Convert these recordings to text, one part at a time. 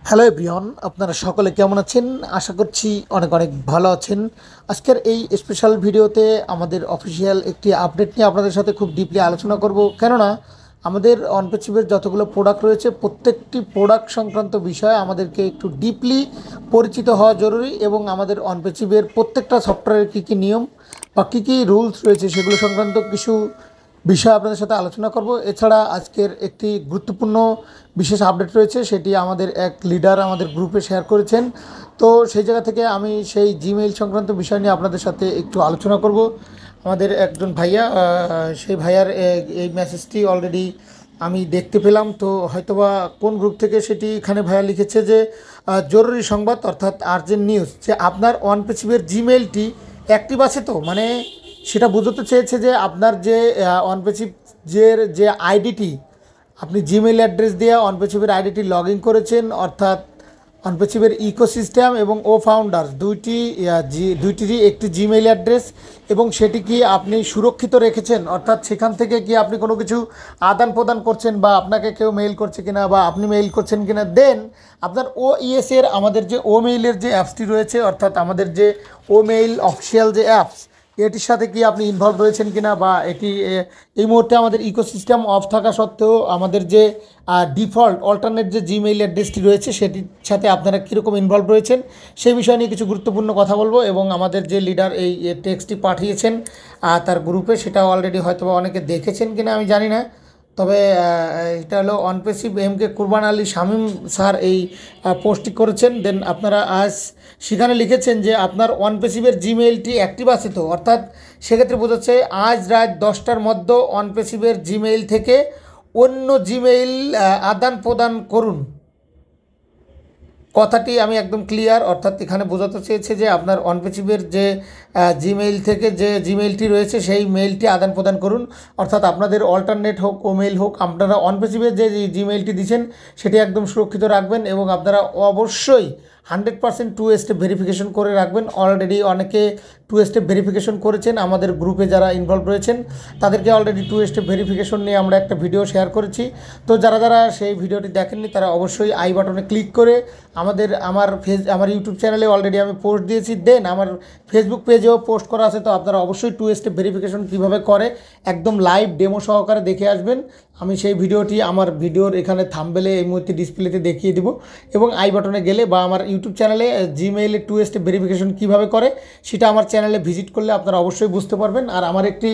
Hello everyone, আপনারা সকলে কেমন আছেন? আশা করছি অনেক অনেক ভালো আছেন। আজকের এই স্পেশাল ভিডিওতে আমাদের অফিসিয়াল একটি আপডেট নিয়ে আপনাদের সাথে খুব ডিপলি আলোচনা করব। কেননা আমাদের অনপেচিভের যতগুলো প্রোডাক্ট রয়েছে প্রত্যেকটি প্রোডাক্ট সংক্রান্ত বিষয়ে আমাদেরকে একটু ডিপলি পরিচিত হওয়া জরুরি, এবং আমাদের অনপেচিভের প্রত্যেকটা সফটওয়্যারের কী কী নিয়ম বা কী কী রুলস রয়েছে সেগুলো সংক্রান্ত কিছু বিষয় আপনাদের সাথে আলোচনা করব। এছাড়া আজকের একটি গুরুত্বপূর্ণ বিশেষ আপডেট রয়েছে, সেটি আমাদের এক লিডার আমাদের গ্রুপে শেয়ার করেছেন। তো সেই জায়গা থেকে আমি সেই জিমেইল সংক্রান্ত বিষয় নিয়ে আপনাদের সাথে একটু আলোচনা করব। আমাদের একজন ভাইয়া, সেই ভাইয়ার এই মেসেজটি অলরেডি আমি দেখতে পেলাম। তো হয়তোবা কোন গ্রুপ থেকে সেটি এখানে ভাইয়া লিখেছে যে জরুরি সংবাদ অর্থাৎ আর্জেন্ট নিউজ, যে আপনার অনপেচিভের জিমেইলটি অ্যাক্টিভ আছে। তো মানে সেটা বোঝাতে চেয়েছে যে আপনার যে অনপেচিভের যে আইডিটি, আপনি জিমেইল অ্যাড্রেস দিয়ে অনপেচিভের আইডিটি লগ ইন করেছেন, অর্থাৎ অনপেচিভের ইকোসিস্টেম এবং ও ফাউন্ডার্স দুইটিরই একটি জিমেইল অ্যাড্রেস, এবং সেটি কি আপনি সুরক্ষিত রেখেছেন, অর্থাৎ সেখান থেকে কি আপনি কোনো কিছু আদান প্রদান করছেন, বা আপনাকে কেউ মেইল করছে কিনা বা আপনি মেইল করছেন কিনা। দেন আপনার এর আমাদের যে ও মেইলের যে অ্যাপসটি রয়েছে, অর্থাৎ আমাদের যে ও মেইল অফিসিয়াল যে অ্যাপস, এটির সাথে কি আপনি ইনভলভ রয়েছেন কিনা, বা এটি এই মুহূর্তে আমাদের ইকোসিস্টেম অফ থাকা সত্ত্বেও আমাদের যে ডিফল্ট অল্টারনেট যে জিমেইল অ্যাড্রেসটি রয়েছে সেটির সাথে আপনারা কীরকম ইনভলভ রয়েছেন সেই বিষয় নিয়ে কিছু গুরুত্বপূর্ণ কথা বলবো। এবং আমাদের যে লিডার এই টেক্সটটি পাঠিয়েছেন তার গ্রুপে, সেটা অলরেডি হয়তো অনেকে দেখেছেন কিনা আমি জানি না। তবে এটা হলো অনপেসিভ এমকে কুরবান আলী শামীম স্যার এই পোস্টটি করেছেন। দেন আপনারা আজ সেখানে লিখেছেন যে আপনার অনপেসিভের জিমেইলটি অ্যাক্টিভ আছে। তো অর্থাৎ সেক্ষেত্রে বোঝাচ্ছে আজ রাত 10টার মধ্যে অনপেসিভের জিমেইল থেকে অন্য জিমেইল আদান প্রদান করুন। কথাটি আমি একদম ক্লিয়ার, অর্থাৎ এখানে বোঝাতে চেয়েছে যে আপনার অনপেচিভের যে জিমেইল থেকে যে জিমেইলটি রয়েছে সেই মেইলটি আদান প্রদান করুন। অর্থাৎ আপনাদের অল্টারনেট হোক ও মেইল হোক, আপনারা অনপেচিভের যে জিমেইলটি দিচ্ছেন সেটি একদম সুরক্ষিত রাখবেন, এবং আপনারা অবশ্যই 100% 2 স্টেপ ভেরিফিকেশন করে রাখবেন। অলরেডি অনেকে 2 স্টেপ ভেরিফিকেশন করেছেন, আমাদের গ্রুপে যারা ইনভলভ রয়েছেন তাদেরকে অলরেডি 2 স্টেপ ভেরিফিকেশন নিয়ে আমরা একটা ভিডিও শেয়ার করেছি। তো যারা যারা সেই ভিডিওটি দেখেননি তারা অবশ্যই আই বাটনে ক্লিক করে আমার ইউটিউব চ্যানেলে অলরেডি আমি পোস্ট দিয়েছি। দেন আমার ফেসবুক পেজেও পোস্ট করা আছে। তো আপনারা অবশ্যই 2 স্টেপ ভেরিফিকেশন কীভাবে করে একদম লাইভ ডেমো সহকারে দেখে আসবেন। আমি সেই ভিডিওটি আমার ভিডিওর এখানে থাম্বনেলে এই মুহূর্তে ডিসপ্লেতে দেখিয়ে দিব, এবং আই বাটনে গেলে বা আমার ইউটিউব চ্যানেলে জিমেইলে 2 স্টেপ ভেরিফিকেশন কীভাবে করে সেটা আমার চ্যানেলে ভিজিট করলে আপনারা অবশ্যই বুঝতে পারবেন। আর আমার একটি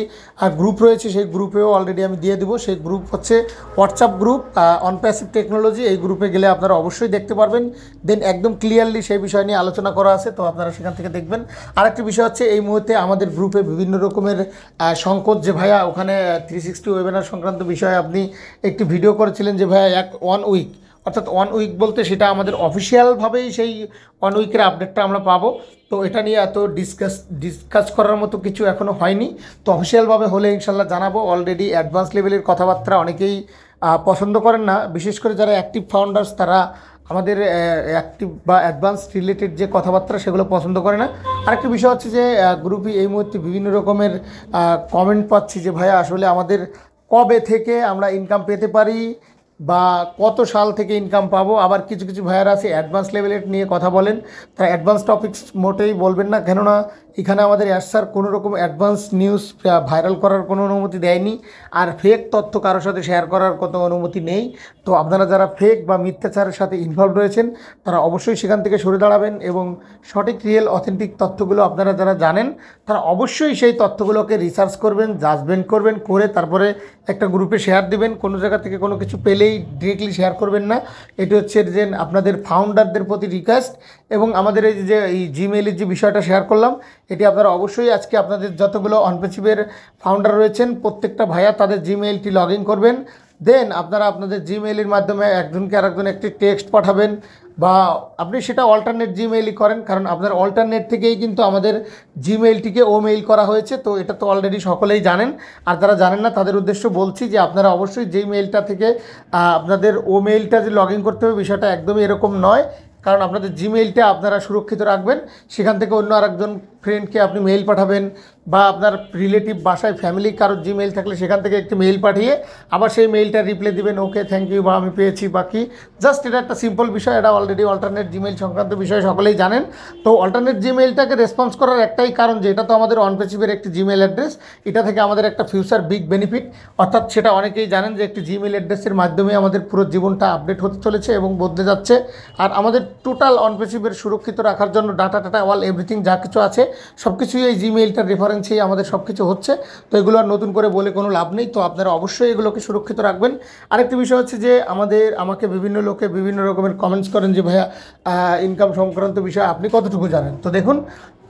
গ্রুপ রয়েছে, সেই গ্রুপেও অলরেডি আমি দিয়ে দেবো। সেই গ্রুপ হচ্ছে হোয়াটসঅ্যাপ গ্রুপ অনপ্যাসিভ টেকনোলজি। এই গ্রুপে গেলে আপনারা অবশ্যই দেখতে পারবেন। দেন একদম ক্লিয়ারলি সেই বিষয় নিয়ে আলোচনা করা আছে, তো আপনারা সেখান থেকে দেখবেন। আরেকটি বিষয় হচ্ছে এই মুহূর্তে আমাদের গ্রুপে বিভিন্ন রকমের সংকট, যে ভাইয়া ওখানে 360 ওয়েবিনার সংক্রান্ত বিষয়ে আপনি একটি ভিডিও করেছিলেন যে ভাইয়া 1 উইক, অর্থাৎ 1 উইক বলতে সেটা আমাদের অফিসিয়ালভাবেই সেই 1 উইকের আপডেটটা আমরা পাবো। তো এটা নিয়ে এত ডিসকাস করার মতো কিছু এখনও হয়নি। তো অফিসিয়ালভাবে হলে ইনশাল্লাহ জানাবো। অলরেডি অ্যাডভান্স লেভেলের কথাবার্তা অনেকেই পছন্দ করেন না, বিশেষ করে যারা অ্যাক্টিভ ফাউন্ডার্স তারা আমাদের অ্যাক্টিভ বা অ্যাডভান্স রিলেটেড যে কথাবার্তা সেগুলো পছন্দ করে না। আরেকটি বিষয় হচ্ছে যে গ্রুপে এই মুহূর্তে বিভিন্ন রকমের কমেন্ট পাচ্ছি যে ভাইয়া আসলে আমাদের কবে থেকে আমরা ইনকাম পেতে পারি বা কত সাল থেকে ইনকাম পাবো। আবার কিছু কিছু ভাইয়ারা আছে অ্যাডভান্স লেভেলের নিয়ে কথা বলেন, তারা অ্যাডভান্স টপিকস মোটেই বলবেন না, কেননা এখানে আমাদের স্যার কোনো রকম অ্যাডভান্স নিউজ ভাইরাল করার কোনো অনুমতি দেয়নি, আর ফেক তথ্য কারোর সাথে শেয়ার করার কোনো অনুমতি নেই। তো আপনারা যারা ফেক বা মিথ্যাচারের সাথে ইনভলভ রয়েছেন তারা অবশ্যই সেখান থেকে সরে দাঁড়াবেন, এবং সঠিক রিয়েল অথেন্টিক তথ্যগুলো আপনারা যারা জানেন তারা অবশ্যই সেই তথ্যগুলোকে রিসার্চ করবেন, জাজমেন্ট করবেন, করে তারপরে একটা গ্রুপে শেয়ার দেবেন। কোনো জায়গা থেকে কোনো কিছু পেলেই ডিরেক্টলি শেয়ার করবেন না। এটি হচ্ছে যে আপনাদের ফাউন্ডারদের প্রতি রিকোয়েস্ট। এবং আমাদের এই জিমেইলের যে বিষয়টা শেয়ার করলাম, এটি আপনারা অবশ্যই আজকে আপনাদের যতগুলো অনপেচিভের ফাউন্ডার রয়েছেন প্রত্যেকটা ভাইয়া তাদের জিমেইলটি লগ ইন করবেন। দেন আপনারা আপনাদের জিমেইলের মাধ্যমে একজনকে আরেকজন একটি টেক্সট পাঠাবেন, বা আপনি সেটা অল্টারনেট জিমেইলই করেন, কারণ আপনার অল্টারনেট থেকেই কিন্তু আমাদের জিমেইলটিকে ও মেইল করা হয়েছে। তো এটা তো অলরেডি সকলেই জানেন, আর যারা জানেন না তাদের উদ্দেশ্য বলছি যে আপনারা অবশ্যই যেই মেইলটা থেকে আপনাদের ও মেইলটা যে লগ ইন করতে হবে বিষয়টা একদমই এরকম নয়, কারণ আপনাদের জিমেইলটা আপনারা সুরক্ষিত রাখবেন। সেখান থেকে অন্য আরেকজন ফ্রেন্ডকে আপনি মেইল পাঠাবেন, বা আপনার রিলেটিভ বাসায় ফ্যামিলি কারোর জিমেইল থাকলে সেখান থেকে একটি মেইল পাঠিয়ে আবার সেই মেইলটা রিপ্লাই দিবেন ওকে থ্যাংক ইউ বা আমি পেয়েছি বা কি। জাস্ট এটা একটা সিম্পল বিষয়, এটা অলরেডি অল্টারনেট জিমেইল সংক্রান্ত বিষয় সকলেই জানেন। তো অল্টারনেট জিমেইলটাকে রেসপন্স করার একটাই কারণ যে এটা তো আমাদের অনপেচিভের একটি জিমেইল অ্যাড্রেস, এটা থেকে আমাদের একটা ফিউচার বিগ বেনিফিট, অর্থাৎ সেটা অনেকেই জানেন যে একটি জিমেইল অ্যাড্রেসের মাধ্যমে আমাদের পুরো জীবনটা আপডেট হতে চলেছে এবং বদলে যাচ্ছে। আর আমাদের টোটাল অনপেচিভের সুরক্ষিত রাখার জন্য ডাটা টাটা অল এভরিথিং যা কিছু আছে সব কিছুই এই জিমেইলটার রেফারেন্সেই আমাদের সব কিছু হচ্ছে। তো এগুলো আর নতুন করে বলে কোনো লাভ নেই, তো আপনারা অবশ্যই এগুলোকে সুরক্ষিত রাখবেন। আরেকটি বিষয় হচ্ছে যে আমাকে বিভিন্ন লোকে বিভিন্ন রকমের কমেন্টস করেন যে ভাইয়া ইনকাম সংক্রান্ত বিষয়ে আপনি কতটুকু জানেন। তো দেখুন,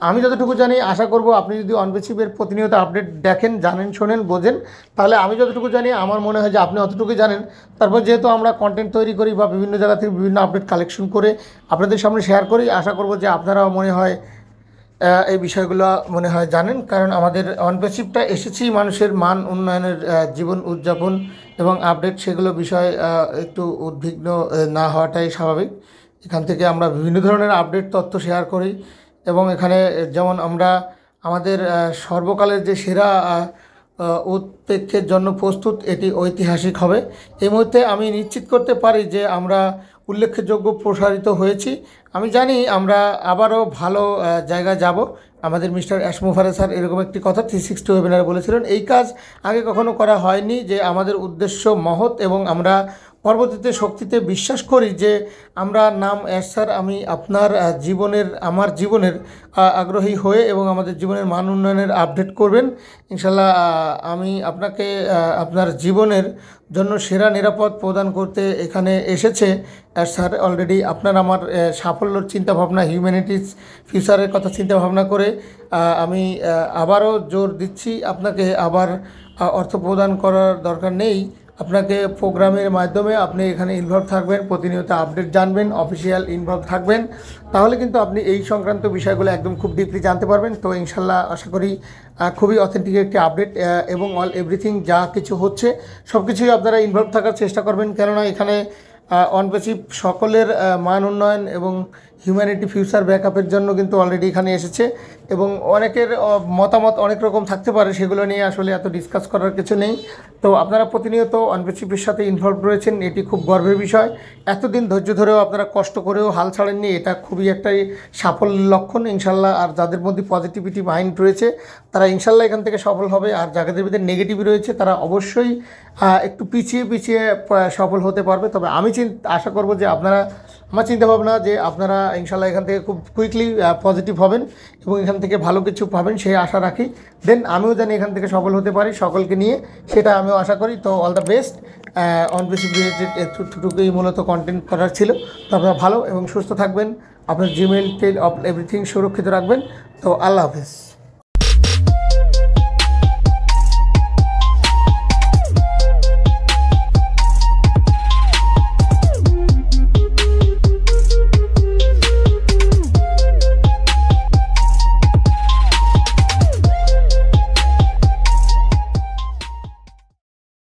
আমি যতটুকু জানি আশা করব আপনি যদি অনপেচিভের প্রতিনিয়ত আপডেট দেখেন, জানেন, শোনেন, বোঝেন, তাহলে আমি যতটুকু জানি আমার মনে হয় যে আপনি অতটুকু জানেন। তারপর যেহেতু আমরা কন্টেন্ট তৈরি করি বা বিভিন্ন জায়গা থেকে বিভিন্ন আপডেট কালেকশন করে আপনাদের সামনে শেয়ার করি, আশা করব যে আপনারাও মনে হয় এই বিষয়গুলো মনে হয় জানেন। কারণ আমাদের অনপেচিভটা এসেছি মানুষের মান উন্নয়নের, জীবন উদযাপন এবং আপডেট সেগুলো বিষয়ে একটু উদ্বিগ্ন না হওয়াটাই স্বাভাবিক। এখান থেকে আমরা বিভিন্ন ধরনের আপডেট তথ্য শেয়ার করি এবং এখানে যেমন আমরা আমাদের সর্বকালের যে সেরা উৎপেক্ষের জন্য প্রস্তুত, এটি ঐতিহাসিক হবে। এই মুহূর্তে আমি নিশ্চিত করতে পারি যে আমরা উল্লেখযোগ্য প্রসারিত হয়েছি। আমি জানি আমরা আবারও ভালো জায়গায় যাব। আমাদের মিস্টার অ্যাশমোফারে স্যার এরকম একটি কথা 360 ওয়েবিনারে বলেছিলেন। এই কাজ আগে কখনো করা হয়নি, যে আমাদের উদ্দেশ্য মহৎ এবং আমরা পরবর্তীতে শক্তিতে বিশ্বাস করি যে আমরা নাম স্যার আমি আপনার আমার জীবনের আগ্রহী হয়ে এবং আমাদের জীবনের মান উন্নয়নের আপডেট করবেন ইনশাল্লাহ। আমি আপনাকে আপনার জীবনের জন্য সেরা নিরাপদ প্রদান করতে এখানে এসেছে স্যার। অলরেডি আপনার আমার সাফল্যর চিন্তাভাবনা, হিউম্যানিটিস ফিউচারের কথা চিন্তাভাবনা করে আমি আবারও জোর দিচ্ছি আপনাকে আবার অর্থ প্রদান করার দরকার নেই। আপনাকে প্রোগ্রামের মাধ্যমে আপনি এখানে ইনভলভ থাকবেন, প্রতিনিয়ত আপডেট জানবেন, অফিসিয়াল ইনভলভ থাকবেন, তাহলে কিন্তু আপনি এই সংক্রান্ত বিষয়গুলো একদম খুব ডিপলি জানতে পারবেন। তো ইনশাল্লাহ আশা করি খুবই অথেন্টিক একটি আপডেট এবং অল এভরিথিং যা কিছু হচ্ছে সব কিছুই আপনারা ইনভলভ থাকার চেষ্টা করবেন। কেননা এখানে অনপেচিভ সকলের মান উন্নয়ন এবং হিউম্যানিটি ফিউচার ব্যাকআপের জন্য কিন্তু অলরেডি এখানে এসেছে এবং অনেকের মতামত অনেক রকম থাকতে পারে, সেগুলো নিয়ে আসলে এত ডিসকাস করার কিছু নেই। তো আপনারা প্রতিনিয়ত অনপেচিভের সাথে ইনভলভ রয়েছেন, এটি খুব গর্বের বিষয়। এতদিন ধৈর্য ধরেও আপনারা কষ্ট করেও হাল ছাড়েননি, এটা খুবই একটাই সাফল্যের লক্ষণ ইনশাল্লাহ। আর যাদের মধ্যে পজিটিভিটি মাইন্ড রয়েছে তারা ইনশাল্লাহ এখান থেকে সফল হবে, আর যাদের ভিতরে নেগেটিভ রয়েছে তারা অবশ্যই একটু পিছিয়ে সফল হতে পারবে। তবে আমি আশা করব যে আমার চিন্তাভাবনা যে আপনারা ইনশাল্লাহ এখান থেকে খুব কুইকলি পজিটিভ হবেন এবং এখান থেকে ভালো কিছু পাবেন সেই আশা রাখি। দেন আমিও জানি এখান থেকে সফল হতে পারি সকলকে নিয়ে, সেটা আমিও আশা করি। তো অল দ্য বেস্ট। অনপেচিভ রিলেটেড এতটুকুই মূলত কন্টেন্ট করার ছিল। তো আপনারা ভালো এবং সুস্থ থাকবেন, আপনার জিমেইল টেল অফ এভরিথিং সুরক্ষিত রাখবেন। তো আল্লাহ হাফেজ।